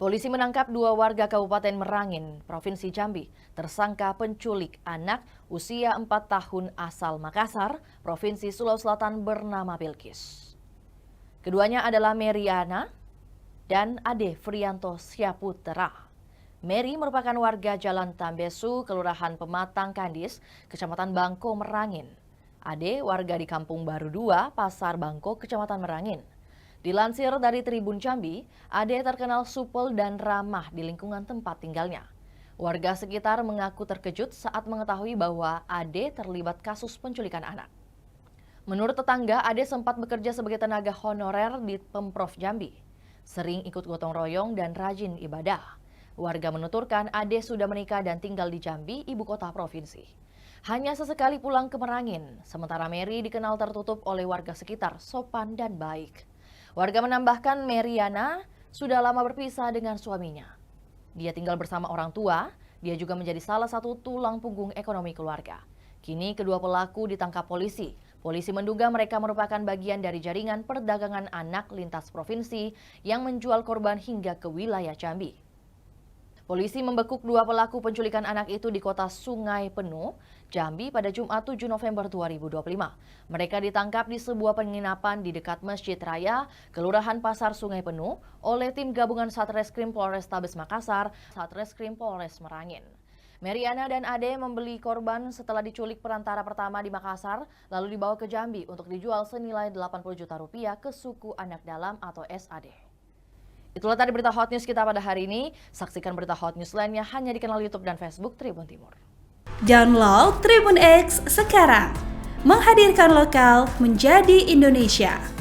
Polisi menangkap dua warga Kabupaten Merangin, Provinsi Jambi, tersangka penculik anak usia 4 tahun asal Makassar, Provinsi Sulawesi Selatan bernama Bilkis. Keduanya adalah Meriana dan Ade Frianto Syaputra. Mary merupakan warga Jalan Tambesu, Kelurahan Pematang Kandis, Kecamatan Bangko, Merangin. Ade warga di Kampung Baru 2, Pasar Bangko, Kecamatan Merangin. Dilansir dari Tribun Jambi, Ade terkenal supel dan ramah di lingkungan tempat tinggalnya. Warga sekitar mengaku terkejut saat mengetahui bahwa Ade terlibat kasus penculikan anak. Menurut tetangga, Ade sempat bekerja sebagai tenaga honorer di Pemprov Jambi. Sering ikut gotong royong dan rajin ibadah. Warga menuturkan Ade sudah menikah dan tinggal di Jambi, ibu kota provinsi. Hanya sesekali pulang ke Merangin, sementara Mary dikenal tertutup oleh warga sekitar, sopan dan baik. Warga menambahkan Meriana sudah lama berpisah dengan suaminya. Dia tinggal bersama orang tua, dia juga menjadi salah satu tulang punggung ekonomi keluarga. Kini kedua pelaku ditangkap polisi. Polisi menduga mereka merupakan bagian dari jaringan perdagangan anak lintas provinsi yang menjual korban hingga ke wilayah Jambi. Polisi membekuk dua pelaku penculikan anak itu di kota Sungai Penuh, Jambi pada Jumat 7 November 2025. Mereka ditangkap di sebuah penginapan di dekat Masjid Raya, Kelurahan Pasar Sungai Penuh, oleh tim gabungan Satreskrim Polrestabes Makassar, Satreskrim Polres Merangin. Meriana dan Ade membeli korban setelah diculik perantara pertama di Makassar, lalu dibawa ke Jambi untuk dijual senilai 80 juta rupiah ke suku anak dalam atau SAD. Itulah tadi berita hot news kita pada hari ini. Saksikan berita hot news lainnya hanya di kanal YouTube dan Facebook Tribun Timur. Download Tribun X sekarang. Menghadirkan lokal menjadi Indonesia.